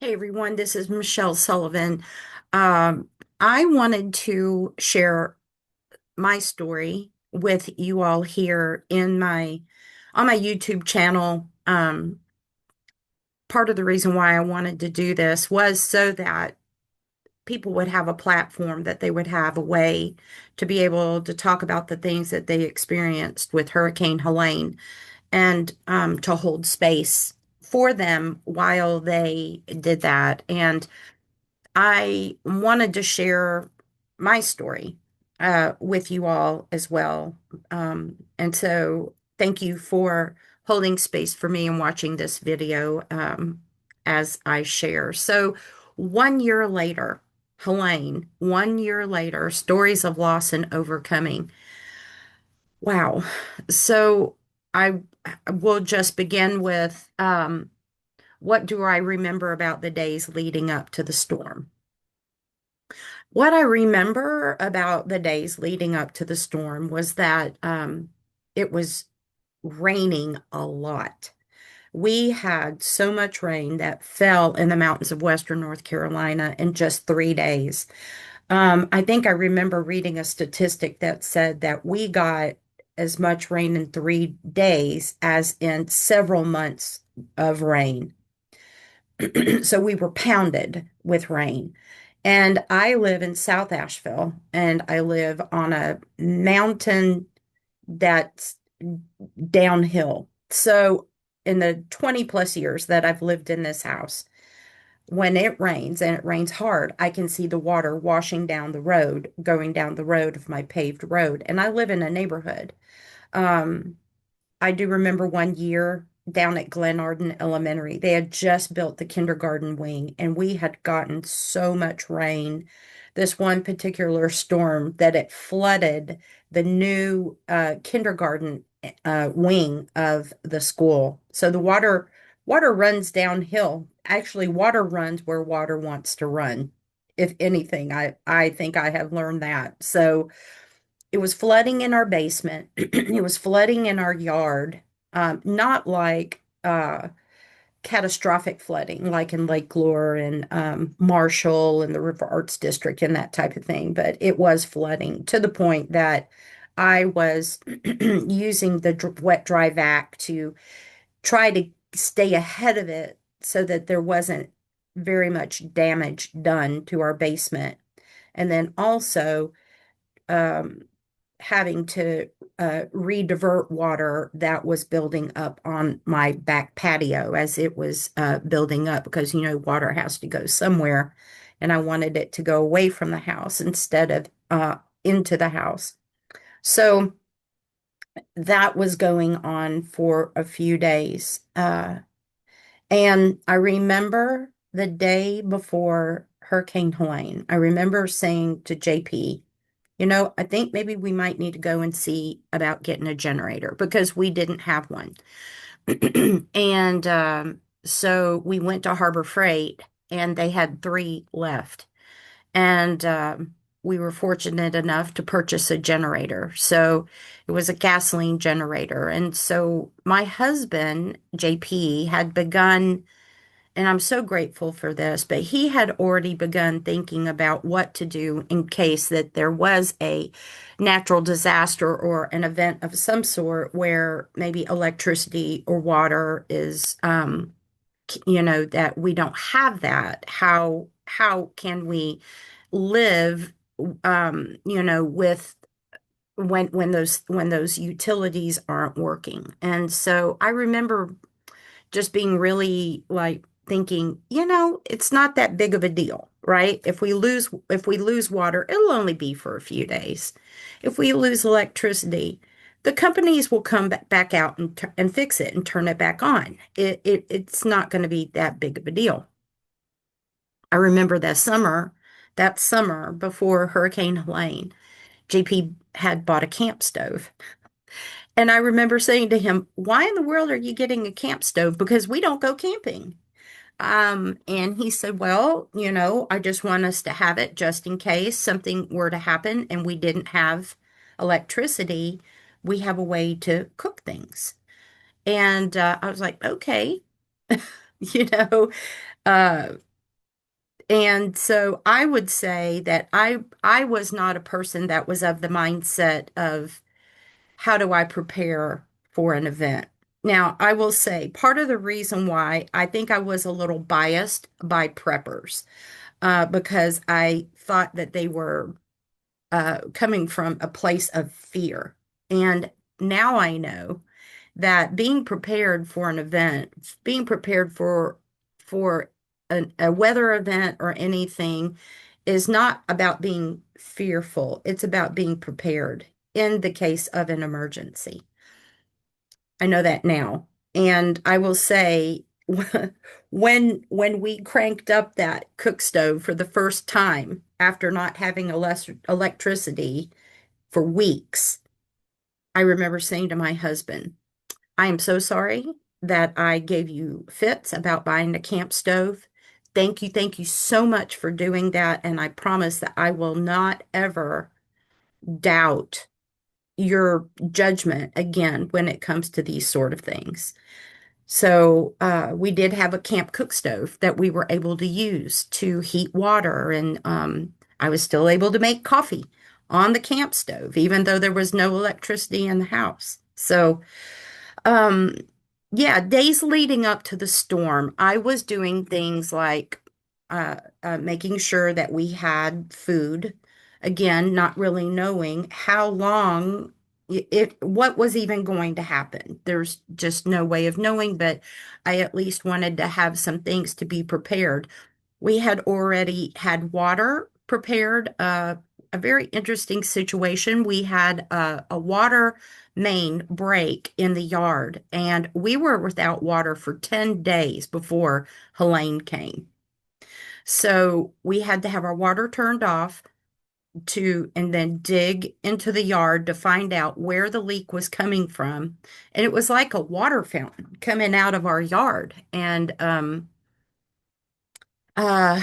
Hey everyone, this is Michelle Sullivan. Um, I wanted to share my story with you all here on my YouTube channel. Part of the reason why I wanted to do this was so that people would have a platform, that they would have a way to be able to talk about the things that they experienced with Hurricane Helene and to hold space for them while they did that. And I wanted to share my story with you all as well. And so thank you for holding space for me and watching this video as I share. So 1 year later, Helene, 1 year later, stories of loss and overcoming. Wow. So I will just begin with what do I remember about the days leading up to the storm? What I remember about the days leading up to the storm was that it was raining a lot. We had so much rain that fell in the mountains of Western North Carolina in just 3 days. I think I remember reading a statistic that said that we got as much rain in 3 days as in several months of rain. So we were pounded with rain. And I live in South Asheville, and I live on a mountain that's downhill. So in the 20 plus years that I've lived in this house, when it rains and it rains hard, I can see the water washing down the road, going down the road of my paved road. And I live in a neighborhood. Um, I do remember 1 year down at Glenarden Elementary. They had just built the kindergarten wing, and we had gotten so much rain this one particular storm that it flooded the new kindergarten wing of the school. So the water runs downhill. Actually, water runs where water wants to run. If anything, I think I have learned that. So it was flooding in our basement. It was flooding in our yard. Not like catastrophic flooding, like in Lake Lure and Marshall and the River Arts District and that type of thing. But it was flooding to the point that I was using the wet dry vac to try to stay ahead of it so that there wasn't very much damage done to our basement. And then also, um, having to re-divert water that was building up on my back patio as it was building up because, water has to go somewhere. And I wanted it to go away from the house instead of into the house. So that was going on for a few days. And I remember the day before Hurricane Helene, I remember saying to JP, I think maybe we might need to go and see about getting a generator because we didn't have one. And so we went to Harbor Freight and they had three left. And we were fortunate enough to purchase a generator. So it was a gasoline generator. And so my husband, JP, had begun, and I'm so grateful for this, but he had already begun thinking about what to do in case that there was a natural disaster or an event of some sort where maybe electricity or water is, that we don't have that. How can we live, with when those utilities aren't working? And so I remember just being really like thinking, it's not that big of a deal, right? If we lose water, it'll only be for a few days. If we lose electricity, the companies will come back out and fix it and turn it back on. It's not going to be that big of a deal. I remember that summer before Hurricane Helene, JP had bought a camp stove. And I remember saying to him, "Why in the world are you getting a camp stove? Because we don't go camping." And he said, "Well, I just want us to have it just in case something were to happen and we didn't have electricity. We have a way to cook things." And I was like, "Okay." You know, And so I would say that I was not a person that was of the mindset of how do I prepare for an event. Now, I will say part of the reason why I think I was a little biased by preppers, because I thought that they were coming from a place of fear. And now I know that being prepared for an event, being prepared for a weather event or anything is not about being fearful. It's about being prepared in the case of an emergency. I know that now. And I will say when we cranked up that cook stove for the first time after not having electricity for weeks, I remember saying to my husband, I am so sorry that I gave you fits about buying a camp stove. Thank you so much for doing that. And I promise that I will not ever doubt your judgment again when it comes to these sort of things. So we did have a camp cook stove that we were able to use to heat water, and I was still able to make coffee on the camp stove, even though there was no electricity in the house. So um, yeah, days leading up to the storm, I was doing things like making sure that we had food. Again, not really knowing how long what was even going to happen. There's just no way of knowing, but I at least wanted to have some things to be prepared. We had already had water prepared, a very interesting situation. We had a water main break in the yard, and we were without water for 10 days before Helene came. So we had to have our water turned off and then dig into the yard to find out where the leak was coming from. And it was like a water fountain coming out of our yard. And uh,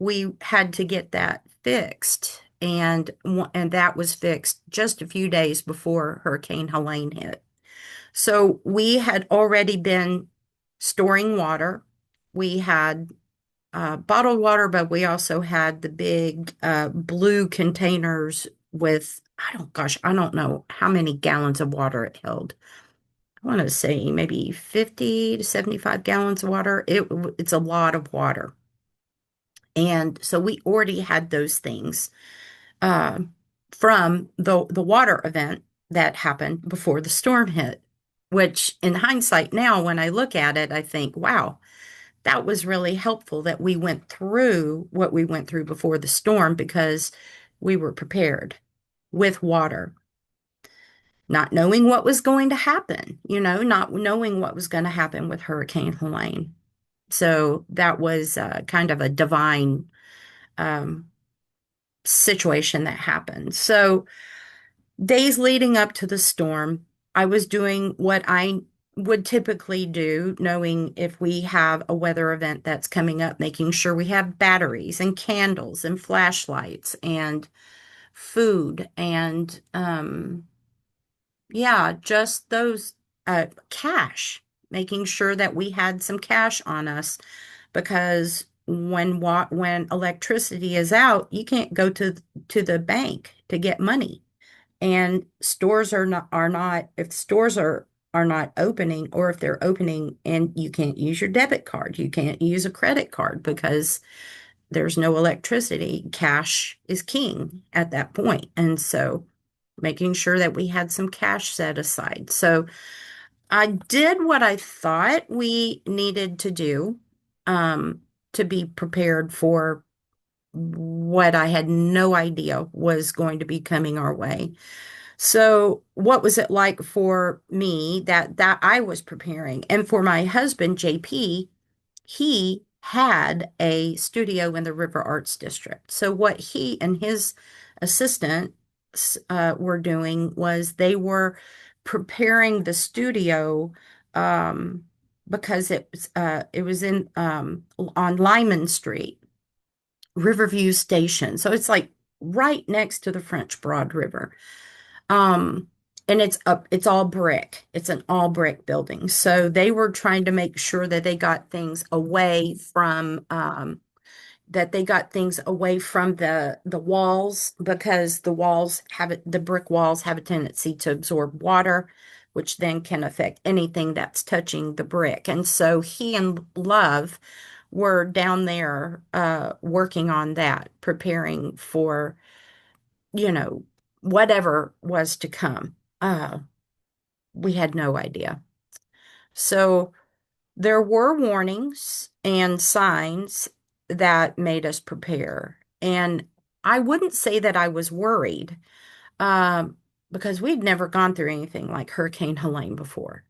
we had to get that fixed. And that was fixed just a few days before Hurricane Helene hit. So we had already been storing water. We had bottled water, but we also had the big blue containers with, I don't know how many gallons of water it held. I want to say maybe 50 to 75 gallons of water. It's a lot of water. And so we already had those things uh, from the water event that happened before the storm hit, which in hindsight now, when I look at it, I think, wow, that was really helpful that we went through what we went through before the storm because we were prepared with water, not knowing what was going to happen, not knowing what was going to happen with Hurricane Helene. So that was kind of a divine um, situation that happened. So days leading up to the storm, I was doing what I would typically do, knowing if we have a weather event that's coming up, making sure we have batteries and candles and flashlights and food and yeah, just those cash, making sure that we had some cash on us because when electricity is out, you can't go to the bank to get money, and stores are not if stores are not opening, or if they're opening and you can't use your debit card, you can't use a credit card because there's no electricity. Cash is king at that point. And so making sure that we had some cash set aside. So I did what I thought we needed to do to be prepared for what I had no idea was going to be coming our way. So, what was it like for me that I was preparing? And for my husband, JP, he had a studio in the River Arts District. So, what he and his assistant were doing was they were preparing the studio um, because it was in on Lyman Street, Riverview Station. So it's like right next to the French Broad River. Um, and it's all brick. It's an all brick building. So they were trying to make sure that they got things away from that they got things away from the walls because the brick walls have a tendency to absorb water, which then can affect anything that's touching the brick. And so he and Love were down there working on that, preparing for, you know, whatever was to come. We had no idea. So there were warnings and signs that made us prepare. And I wouldn't say that I was worried, um, because we'd never gone through anything like Hurricane Helene before.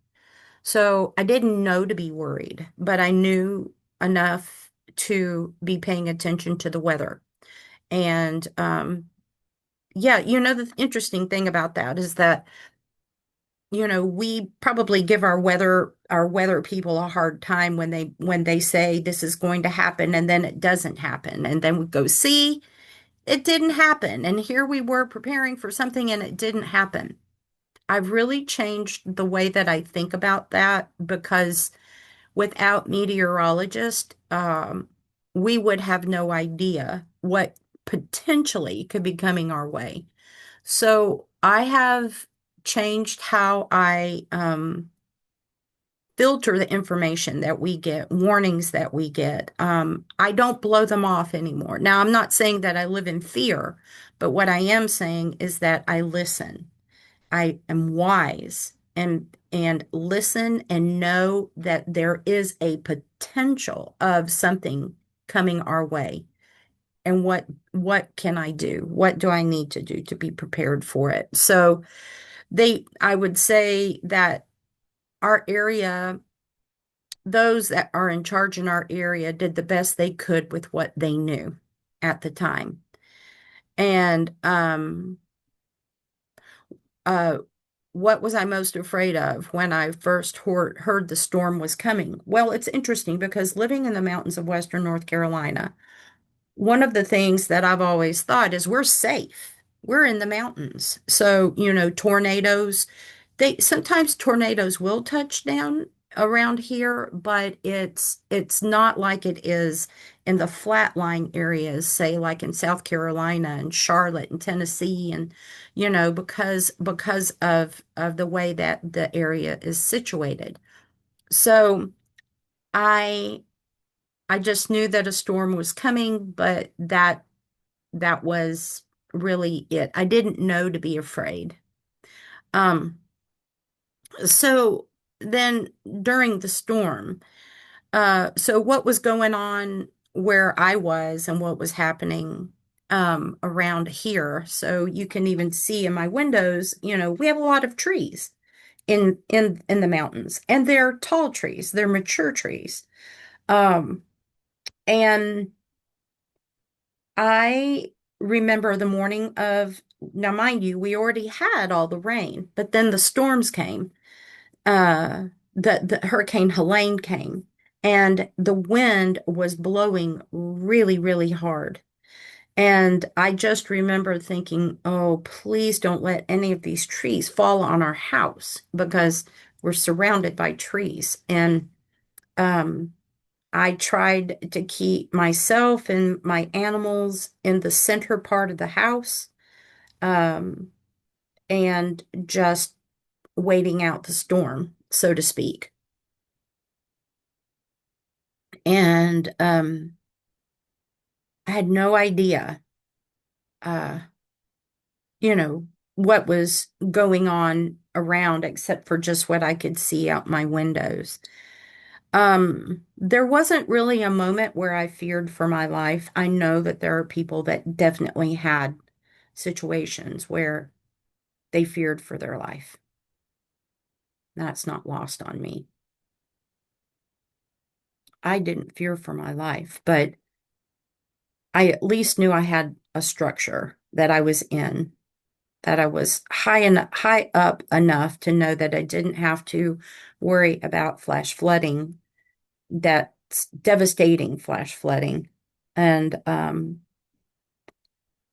So I didn't know to be worried, but I knew enough to be paying attention to the weather. And yeah, the interesting thing about that is that we probably give our weather people a hard time when they say this is going to happen and then it doesn't happen. And then we go, see, it didn't happen. And here we were preparing for something and it didn't happen. I've really changed the way that I think about that because without meteorologists, we would have no idea what potentially could be coming our way. So I have changed how I filter the information that we get, warnings that we get. I don't blow them off anymore. Now, I'm not saying that I live in fear, but what I am saying is that I listen. I am wise and listen and know that there is a potential of something coming our way. And what can I do? What do I need to do to be prepared for it? So I would say that our area, those that are in charge in our area did the best they could with what they knew at the time. And uh, what was I most afraid of when I first heard the storm was coming? Well, it's interesting because living in the mountains of Western North Carolina, one of the things that I've always thought is we're safe. We're in the mountains. So, tornadoes, sometimes tornadoes will touch down around here, but it's not like it is in the flatline areas, say like in South Carolina and Charlotte and Tennessee and because of the way that the area is situated. So I I just knew that a storm was coming, but that was really it. I didn't know to be afraid. Um, so then during the storm, so what was going on where I was and what was happening around here. So you can even see in my windows, we have a lot of trees in the mountains, and they're tall trees, they're mature trees. Um, and I remember the morning of, now mind you, we already had all the rain, but then the storms came. The Hurricane Helene came, and the wind was blowing really, really hard. And I just remember thinking, oh, please don't let any of these trees fall on our house because we're surrounded by trees. And um, I tried to keep myself and my animals in the center part of the house, um, and just waiting out the storm, so to speak. And I had no idea, uh, what was going on around except for just what I could see out my windows. There wasn't really a moment where I feared for my life. I know that there are people that definitely had situations where they feared for their life. That's not lost on me. I didn't fear for my life, but I at least knew I had a structure that I was in, that I was high up enough to know that I didn't have to worry about flash flooding, that's devastating flash flooding. And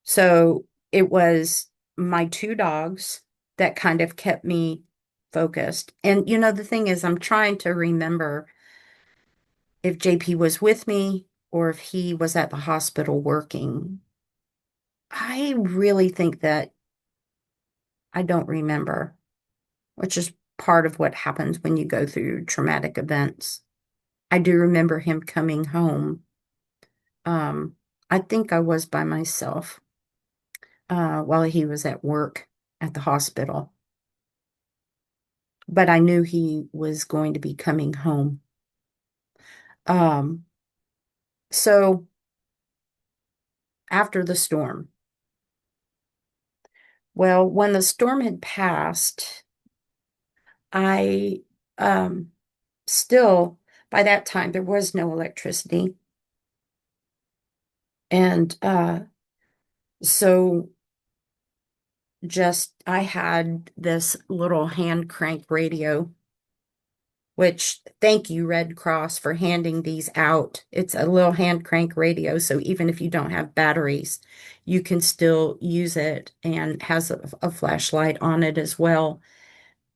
so it was my two dogs that kind of kept me focused. And the thing is, I'm trying to remember if JP was with me or if he was at the hospital working. I really think that I don't remember, which is part of what happens when you go through traumatic events. I do remember him coming home. Um, I think I was by myself while he was at work at the hospital, but I knew he was going to be coming home. Um, so after the storm, well, when the storm had passed, I um, still, by that time, there was no electricity. And so just I had this little hand crank radio, which thank you, Red Cross, for handing these out. It's a little hand crank radio, so even if you don't have batteries, you can still use it and has a flashlight on it as well.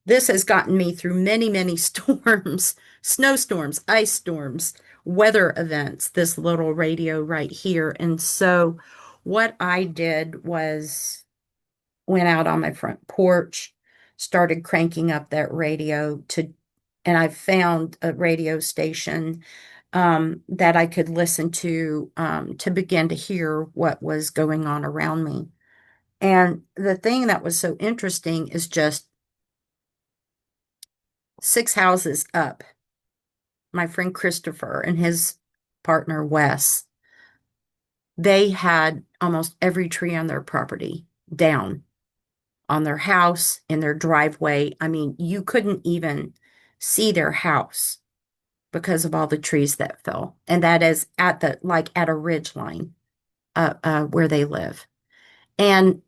This has gotten me through many, many storms, snowstorms, ice storms, weather events, this little radio right here. And so what I did was went out on my front porch, started cranking up that radio to, and I found a radio station that I could listen to begin to hear what was going on around me. And the thing that was so interesting is just 6 houses up, my friend Christopher and his partner Wes, they had almost every tree on their property down on their house, in their driveway. I mean, you couldn't even see their house because of all the trees that fell. And that is at the, like at a ridge line where they live. And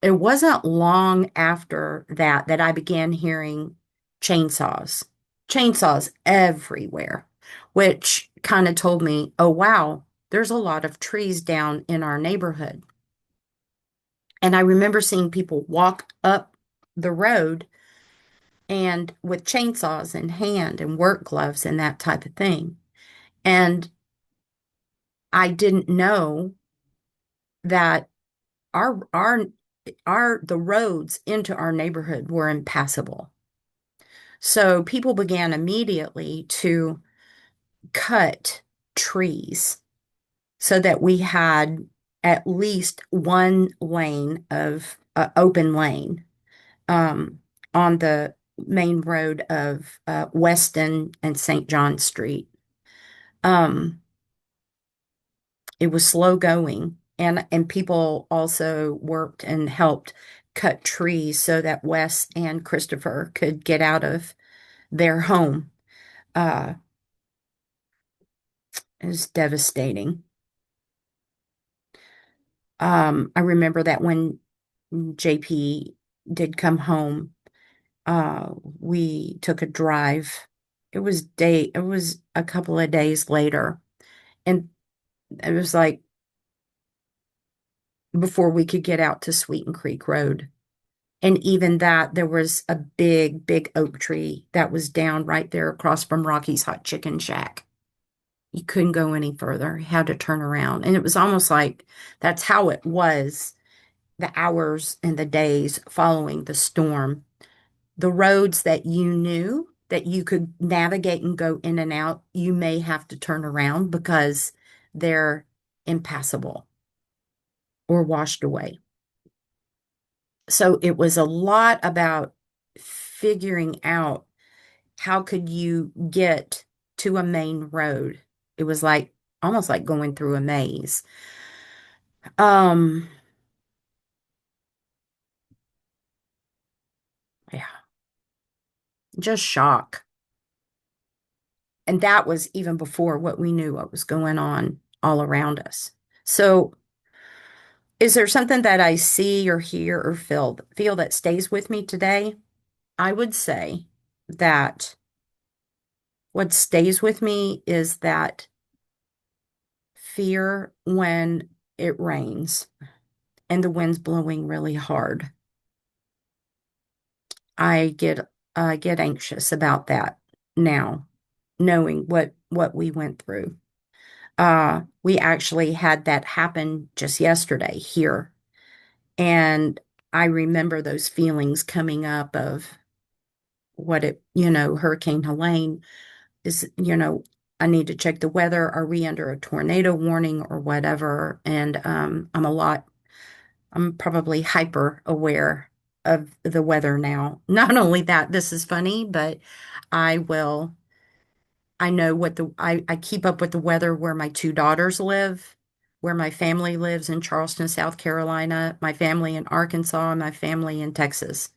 it wasn't long after that that I began hearing chainsaws, chainsaws everywhere, which kind of told me, oh, wow, there's a lot of trees down in our neighborhood. And I remember seeing people walk up the road and with chainsaws in hand and work gloves and that type of thing. And I didn't know that our our the roads into our neighborhood were impassable. So people began immediately to cut trees so that we had at least one lane of open lane um, on the main road of Weston and St. John Street. Um, it was slow going, and people also worked and helped cut trees so that Wes and Christopher could get out of their home. Uh, it was devastating. I remember that when JP did come home, we took a drive. It was a couple of days later, and it was like before we could get out to Sweeten Creek Road. And even that, there was a big, big oak tree that was down right there across from Rocky's Hot Chicken Shack. You couldn't go any further. You had to turn around. And it was almost like that's how it was the hours and the days following the storm. The roads that you knew that you could navigate and go in and out, you may have to turn around because they're impassable or washed away. So it was a lot about figuring out how could you get to a main road. It was like almost like going through a maze. Um, yeah, just shock. And that was even before what we knew what was going on all around us. So, is there something that I see or hear or feel that stays with me today? I would say that what stays with me is that fear when it rains and the wind's blowing really hard. I get anxious about that now, knowing what we went through. We actually had that happen just yesterday here. And I remember those feelings coming up of Hurricane Helene is, I need to check the weather. Are we under a tornado warning or whatever? And I'm probably hyper aware of the weather now. Not only that, this is funny, but I will, I know I keep up with the weather where my two daughters live, where my family lives in Charleston, South Carolina, my family in Arkansas, and my family in Texas.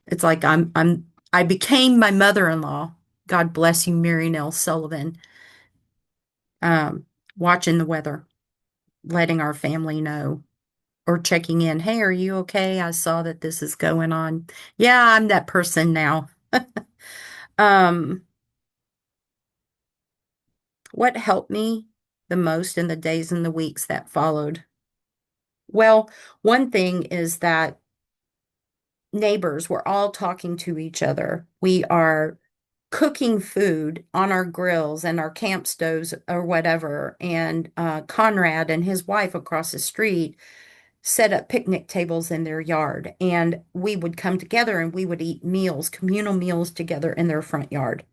It's like I became my mother-in-law. God bless you, Mary Nell Sullivan, um, watching the weather, letting our family know, or checking in. Hey, are you okay? I saw that this is going on. Yeah, I'm that person now. Um, what helped me the most in the days and the weeks that followed? Well, one thing is that neighbors were all talking to each other. We are cooking food on our grills and our camp stoves or whatever. And Conrad and his wife across the street set up picnic tables in their yard. And we would come together and we would eat meals, communal meals together in their front yard.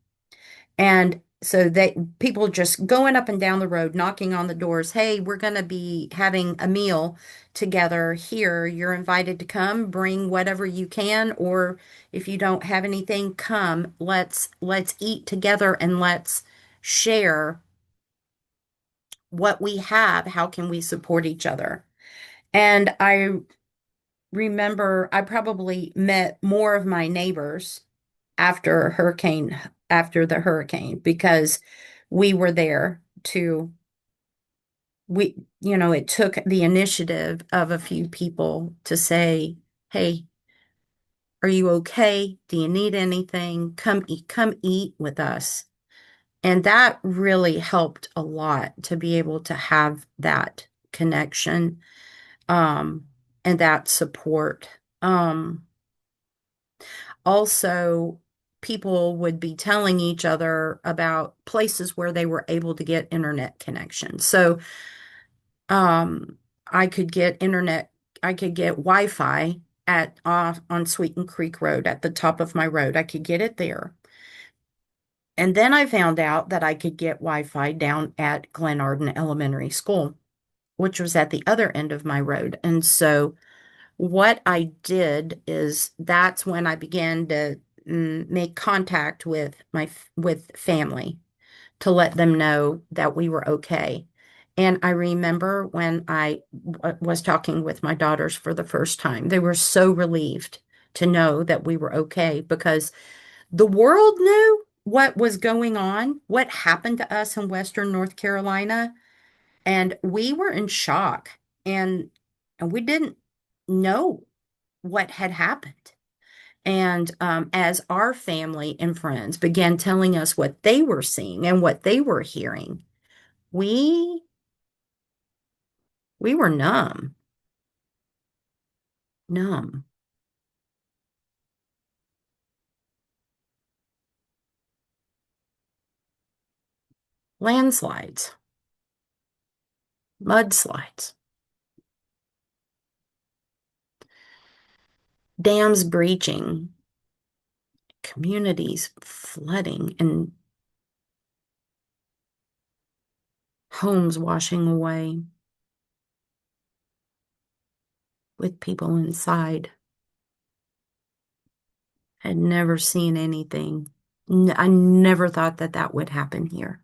And so people just going up and down the road, knocking on the doors. Hey, we're going to be having a meal together here. You're invited to come, bring whatever you can, or if you don't have anything, come. Let's eat together and let's share what we have. How can we support each other? And I remember I probably met more of my neighbors after the hurricane because we were there to we it took the initiative of a few people to say, "Hey, are you okay? Do you need anything? Come eat with us." And that really helped a lot to be able to have that connection, um, and that support. Also, people would be telling each other about places where they were able to get internet connection. So, um, I could get internet, I could get Wi-Fi at on Sweeten Creek Road at the top of my road. I could get it there. And then I found out that I could get Wi-Fi down at Glen Arden Elementary School, which was at the other end of my road. And so what I did is that's when I began to make contact with with family to let them know that we were okay. And I remember when I was talking with my daughters for the first time, they were so relieved to know that we were okay because the world knew what was going on, what happened to us in Western North Carolina, and we were in shock and we didn't know what had happened. And as our family and friends began telling us what they were seeing and what they were hearing, we we were numb, landslides, mudslides, dams breaching, communities flooding, and homes washing away with people inside. Had never seen anything. I never thought that that would happen here.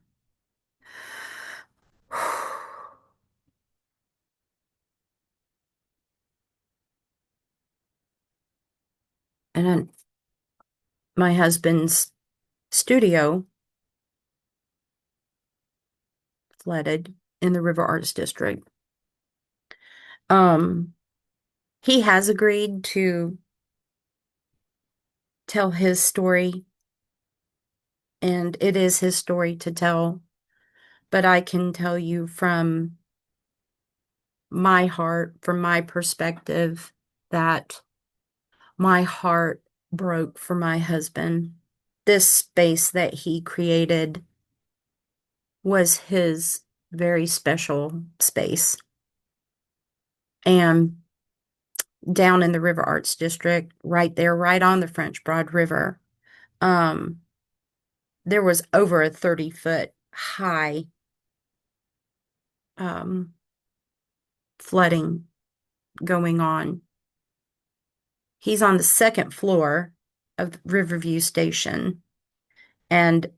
And then my husband's studio flooded in the River Arts District. Um, he has agreed to tell his story, and it is his story to tell. But I can tell you from my heart, from my perspective, that my heart broke for my husband. This space that he created was his very special space. And down in the River Arts District, right there, right on the French Broad River, um, there was over a 30-foot high um, flooding going on. He's on the second floor of Riverview Station, and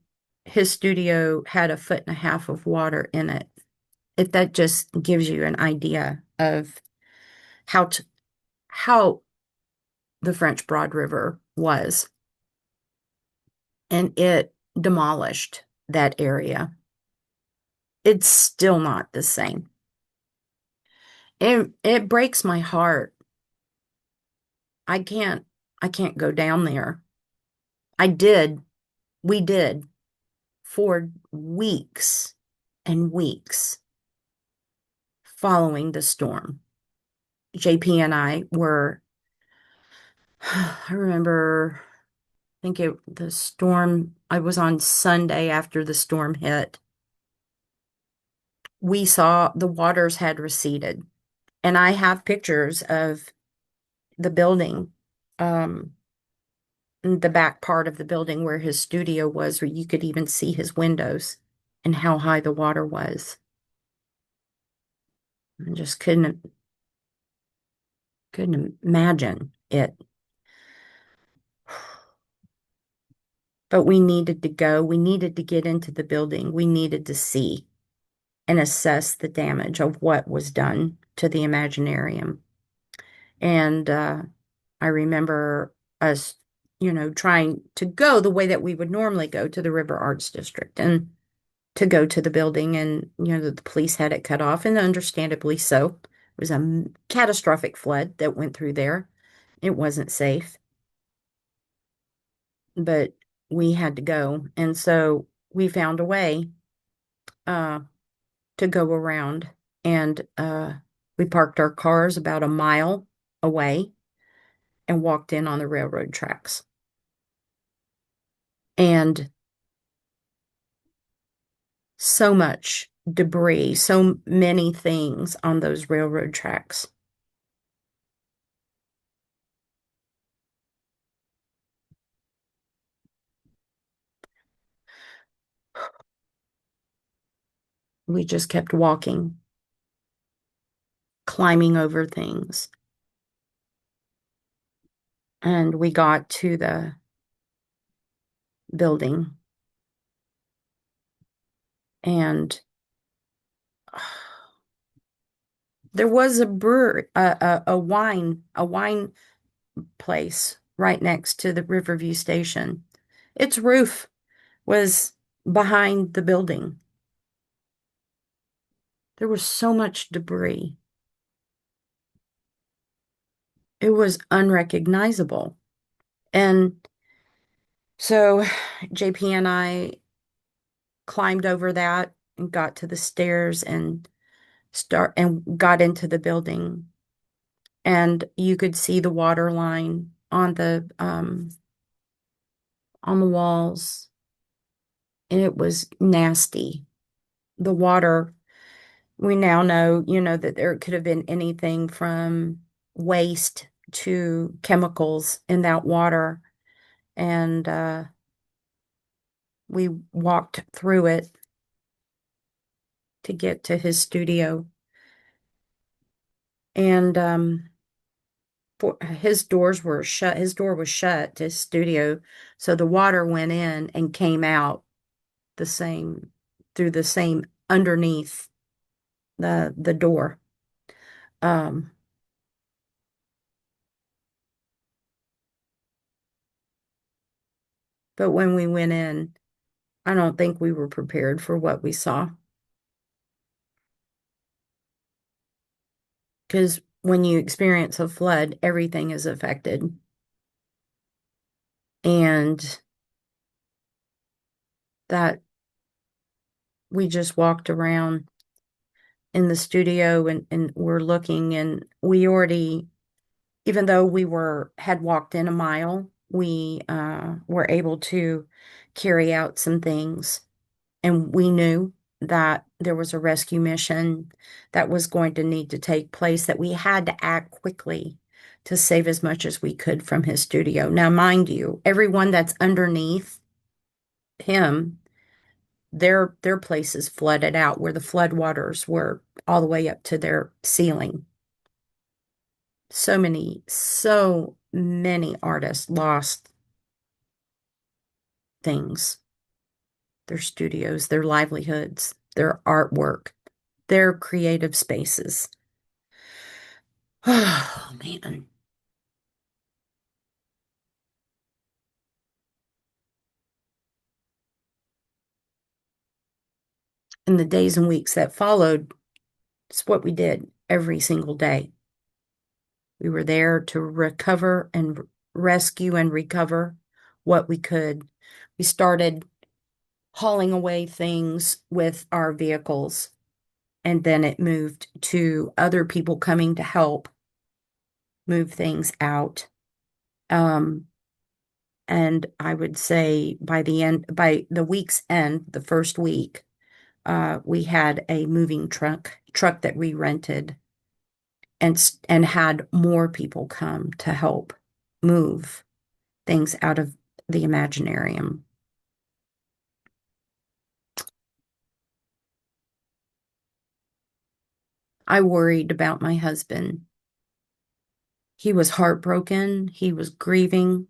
his studio had a foot and a half of water in it. If that just gives you an idea of how the French Broad River was, and it demolished that area. It's still not the same. It breaks my heart. I can't I can't go down there. I did. We did for weeks and weeks following the storm. JP and I were, I remember, I think the storm, I was on Sunday after the storm hit. We saw the waters had receded, and I have pictures of the building, um, the back part of the building where his studio was, where you could even see his windows and how high the water was. I just couldn't imagine it. But we needed to go. We needed to get into the building. We needed to see and assess the damage of what was done to the Imaginarium. And I remember us, trying to go the way that we would normally go to the River Arts District and to go to the building. And, the police had it cut off, and understandably so. It was a catastrophic flood that went through there. It wasn't safe, but we had to go. And so we found a way uh, to go around, and we parked our cars about a mile away and walked in on the railroad tracks. And so much debris, so many things on those railroad tracks. We just kept walking, climbing over things. And we got to the building, and there was a brewery, a wine place right next to the Riverview Station. Its roof was behind the building. There was so much debris. It was unrecognizable. And so JP and I climbed over that and got to the stairs and got into the building. And you could see the water line on the walls. And it was nasty. The water, we now know, that there could have been anything from waste to chemicals in that water. And we walked through it to get to his studio. And his doors were shut. His door was shut to his studio. So the water went in and came out the same through the same underneath the door. Um, but when we went in, I don't think we were prepared for what we saw. Because when you experience a flood, everything is affected. And that we just walked around in the studio, and we're looking, and we already, even though we had walked in a mile, we were able to carry out some things, and we knew. that there was a rescue mission that was going to need to take place, that we had to act quickly to save as much as we could from his studio. Now, mind you, everyone that's underneath him, their places flooded out where the floodwaters were all the way up to their ceiling. So many artists lost things, their studios, their livelihoods, their artwork, their creative spaces. Oh, man. In the days and weeks that followed, it's what we did every single day. We were there to recover and rescue and recover what we could. We started hauling away things with our vehicles, and then it moved to other people coming to help move things out. Um, and I would say by the week's end, the first week, we had a moving truck that we rented and had more people come to help move things out of the Imaginarium. I worried about my husband. He was heartbroken. He was grieving.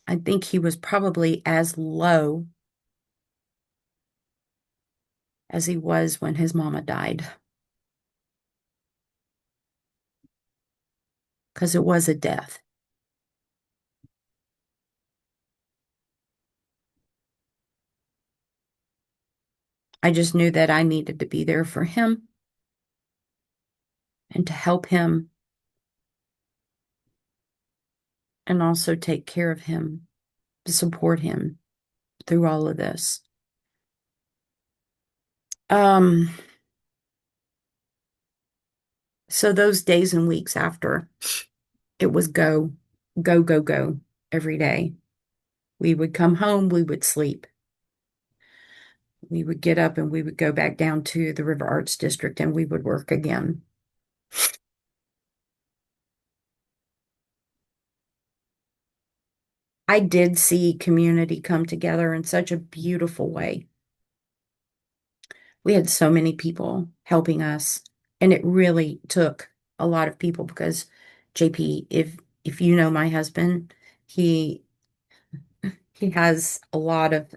I think he was probably as low as he was when his mama died, because it was a death. I just knew that I needed to be there for him and to help him and also take care of him, to support him through all of this. Um, so those days and weeks after, it was go, go, go, go every day. We would come home, we would sleep. We would get up and we would go back down to the River Arts District and we would work again. I did see community come together in such a beautiful way. We had so many people helping us, and it really took a lot of people because JP, if you know my husband, he he has a lot of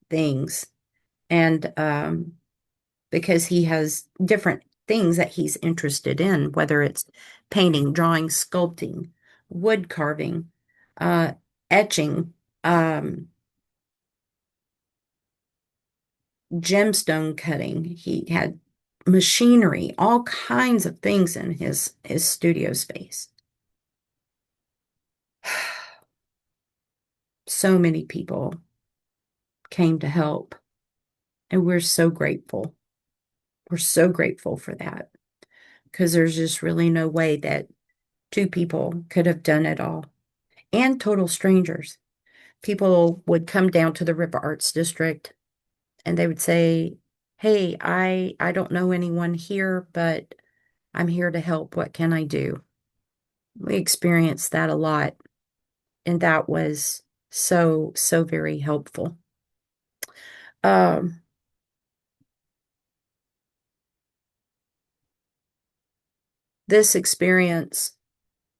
things, and because he has different things that he's interested in, whether it's painting, drawing, sculpting, wood carving, uh, etching, um, gemstone cutting. He had machinery, all kinds of things in his studio space. So many people came to help, and we're so grateful. We're so grateful for that because there's just really no way that two people could have done it all. And total strangers. People would come down to the River Arts District and they would say, "Hey, I don't know anyone here, but I'm here to help. What can I do?" We experienced that a lot, and that was so very helpful. Um, this experience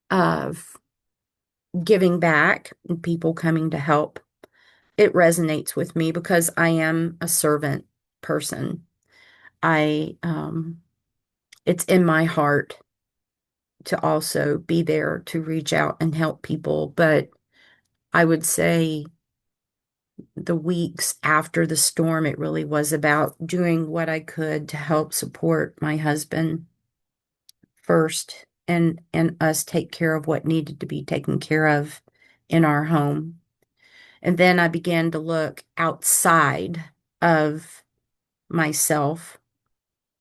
of giving back and people coming to help, it resonates with me because I am a servant person. I it's in my heart to also be there to reach out and help people, but I would say the weeks after the storm, it really was about doing what I could to help support my husband first and us take care of what needed to be taken care of in our home. And then I began to look outside of myself,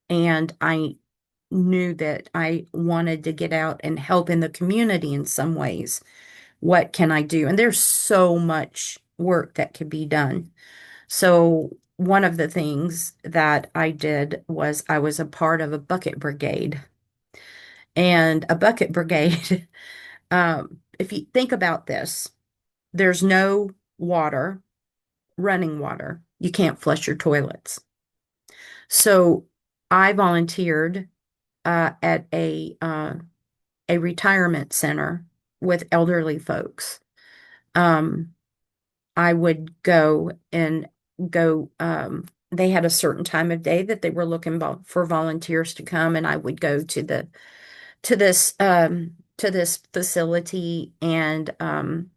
and I knew that I wanted to get out and help in the community in some ways. What can I do? And there's so much work that could be done. So one of the things that I did was I was a part of a bucket brigade. And a bucket brigade, if you think about this, there's no water, running water. You can't flush your toilets. So I volunteered at a retirement center with elderly folks. Um, I would go and go. They had a certain time of day that they were looking for volunteers to come, and I would go to this facility, and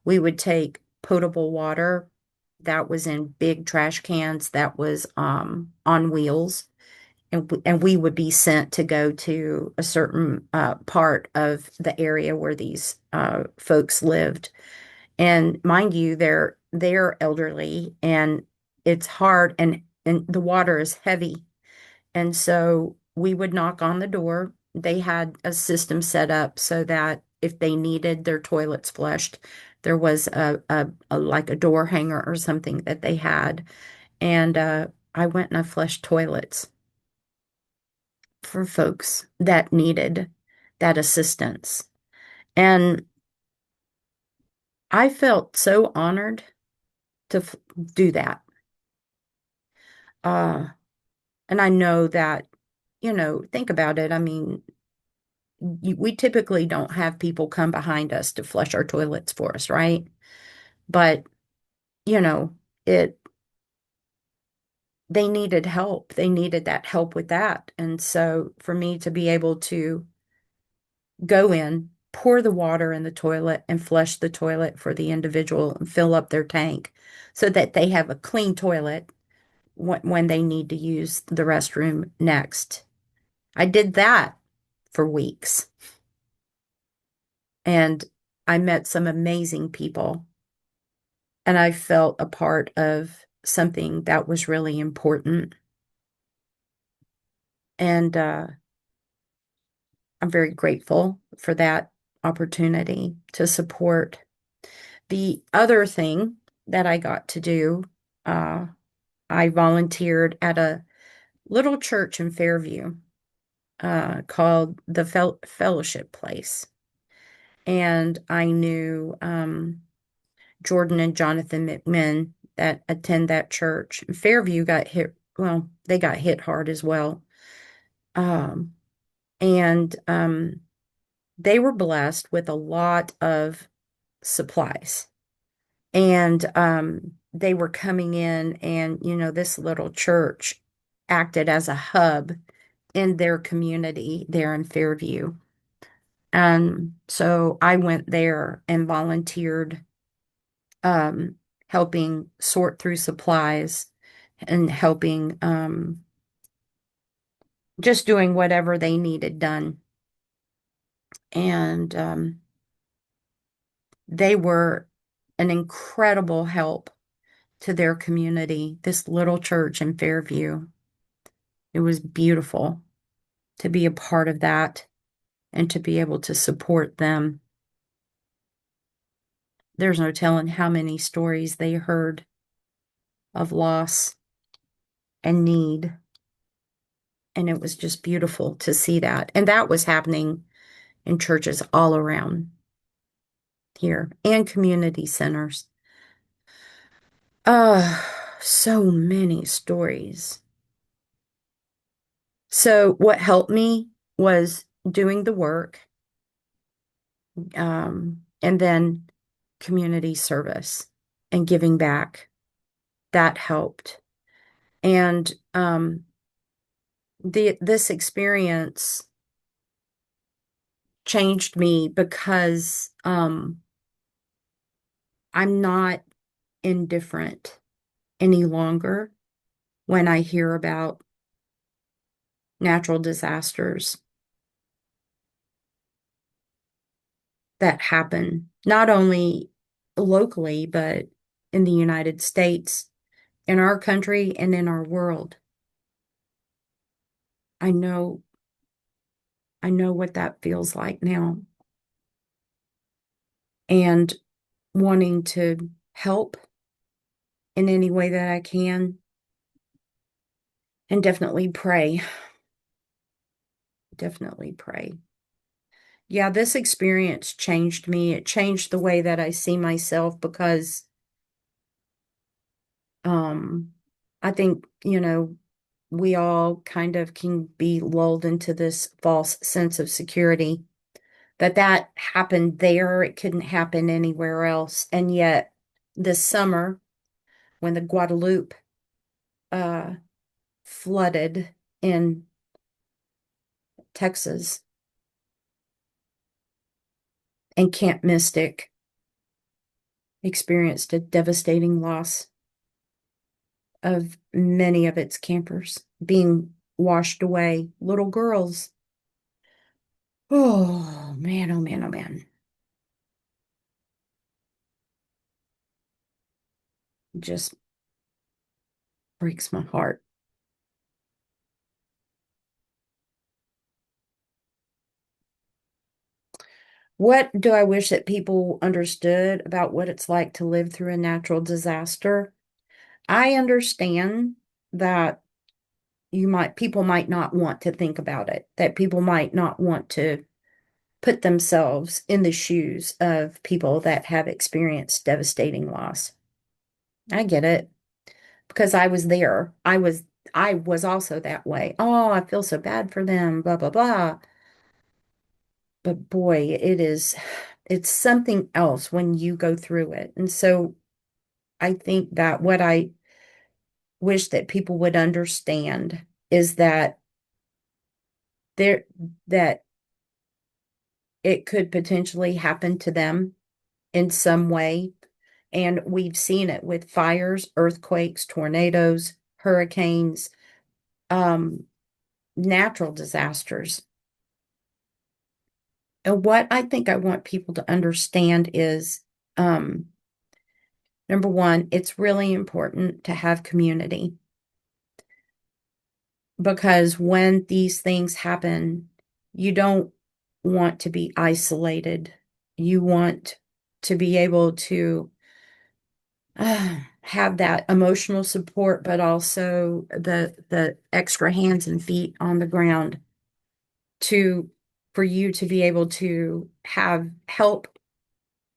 we would take potable water that was in big trash cans that was on wheels, and we would be sent to go to a certain part of the area where these folks lived. And mind you, they're elderly, and it's hard, and the water is heavy. And so we would knock on the door. They had a system set up so that if they needed their toilets flushed, there was a like a door hanger or something that they had. And I went and I flushed toilets for folks that needed that assistance. And I felt so honored to do that. Uh, and I know that, think about it. I mean, we typically don't have people come behind us to flush our toilets for us, right? But, you know, it, they needed help. They needed that help with that. And so for me to be able to go in, pour the water in the toilet and flush the toilet for the individual and fill up their tank so that they have a clean toilet when they need to use the restroom next. I did that for weeks, and I met some amazing people, and I felt a part of something that was really important. And I'm very grateful for that opportunity to support. The other thing that I got to do, uh, I volunteered at a little church in Fairview called the Fellowship Place. And I knew Jordan and Jonathan McMinn that attend that church. Fairview got hit, well, they got hit hard as well. Um, and they were blessed with a lot of supplies. And they were coming in, and, this little church acted as a hub in their community there in Fairview. And so I went there and volunteered, um, helping sort through supplies and helping, just doing whatever they needed done. And they were an incredible help to their community, this little church in Fairview. It was beautiful to be a part of that and to be able to support them. There's no telling how many stories they heard of loss and need. And it was just beautiful to see that. And that was happening in churches all around here and community centers. So many stories. So what helped me was doing the work, and then community service and giving back. That helped. And this experience changed me because I'm not indifferent any longer when I hear about natural disasters that happen, not only locally, but in the United States, in our country, and in our world. I know, I know what that feels like now. And wanting to help in any way that I can, and definitely pray. Definitely pray. Yeah, this experience changed me. It changed the way that I see myself because um I think, we all kind of can be lulled into this false sense of security that happened there, it couldn't happen anywhere else. And yet this summer when the Guadalupe uh flooded in Texas and Camp Mystic experienced a devastating loss of many of its campers being washed away, little girls. Oh man, oh man, oh man. Just breaks my heart. What do I wish that people understood about what it's like to live through a natural disaster? I understand that people might not want to think about it, that people might not want to put themselves in the shoes of people that have experienced devastating loss. I get it because I was there. I was also that way. Oh, I feel so bad for them, blah blah blah. But boy, it's something else when you go through it. And so I think that what I wish that people would understand is there that it could potentially happen to them in some way. And we've seen it with fires, earthquakes, tornadoes, hurricanes, um, natural disasters. And what I think I want people to understand is, um, number one, it's really important to have community because when these things happen, you don't want to be isolated. You want to be able to have that emotional support, but also the extra hands and feet on the ground to for you to be able to have help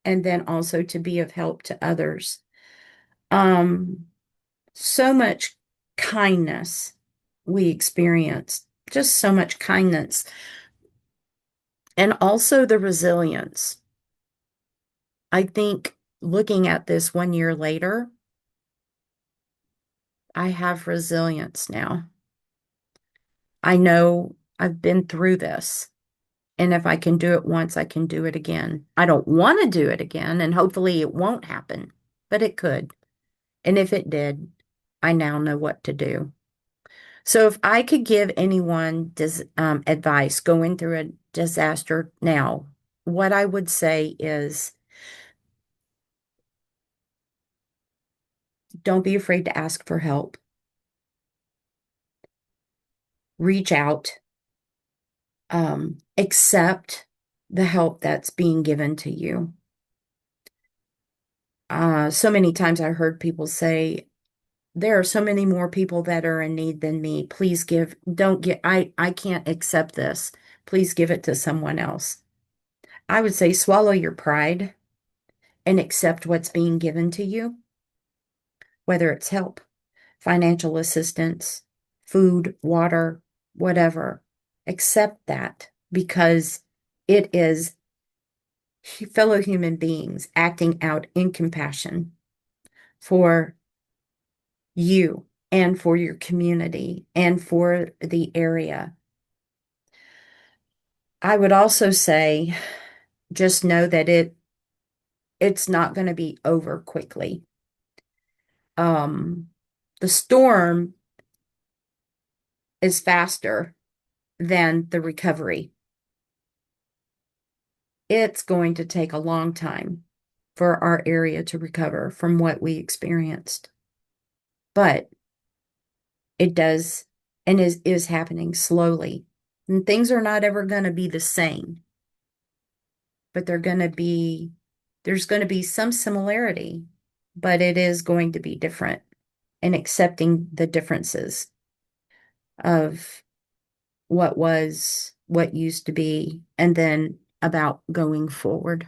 and then also to be of help to others. Um, so much kindness we experience, just so much kindness, and also the resilience. I think looking at this 1 year later, I have resilience now. I know I've been through this. And if I can do it once, I can do it again. I don't want to do it again, and hopefully it won't happen, but it could. And if it did, I now know what to do. So if I could give anyone advice going through a disaster now, what I would say is don't be afraid to ask for help. Reach out, accept the help that's being given to you. So many times I heard people say, there are so many more people that are in need than me. Please don't get, I can't accept this. Please give it to someone else. I would say swallow your pride and accept what's being given to you, whether it's help, financial assistance, food, water, whatever. Accept that because it is fellow human beings acting out in compassion for you and for your community and for the area. I would also say just know that it's not going to be over quickly. Um, the storm is faster than the recovery. It's going to take a long time for our area to recover from what we experienced. But it does and is happening slowly. And things are not ever going to be the same, but there's going to be some similarity. but it is going to be different and accepting the differences of what was, what used to be, and then about going forward.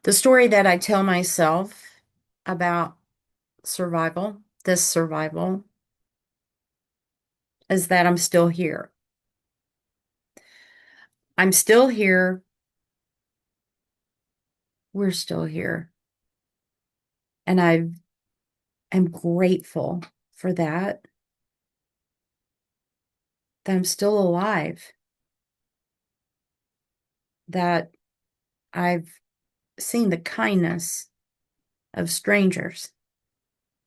The story that I tell myself about survival, this survival, is that I'm still here. I'm still here. We're still here. And I am grateful for that, that I'm still alive, that I've seen the kindness of strangers.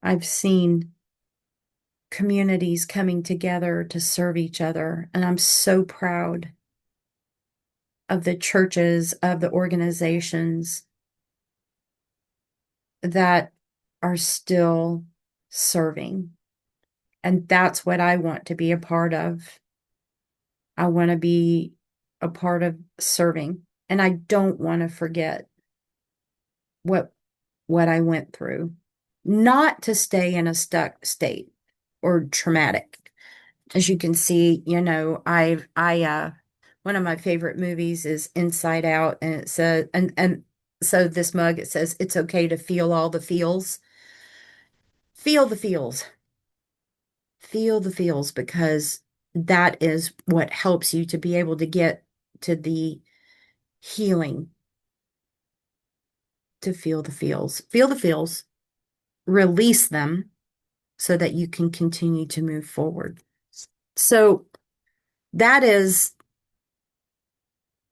I've seen communities coming together to serve each other. And I'm so proud of the churches, of the organizations that are still serving. And that's what I want to be a part of. I want to be a part of serving. And I don't want to forget what what I went through. Not to stay in a stuck state or traumatic. As you can see, I one of my favorite movies is Inside Out, and it says, and so this mug, it says it's okay to feel all the feels. Feel the feels. Feel the feels, because that is what helps you to be able to get to the healing, to feel the feels. Feel the feels, release them so that you can continue to move forward. So that is,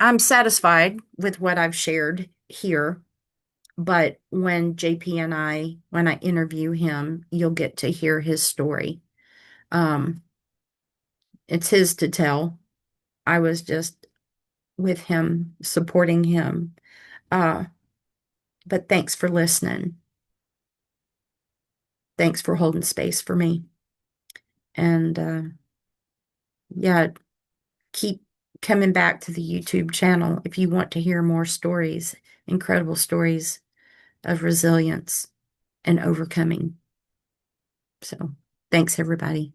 I'm satisfied with what I've shared here. But when JP and when I interview him, you'll get to hear his story. Um, it's his to tell. I was just with him, supporting him. Uh, but thanks for listening. Thanks for holding space for me. And yeah, keep coming back to the YouTube channel if you want to hear more stories, incredible stories of resilience and overcoming. So thanks, everybody.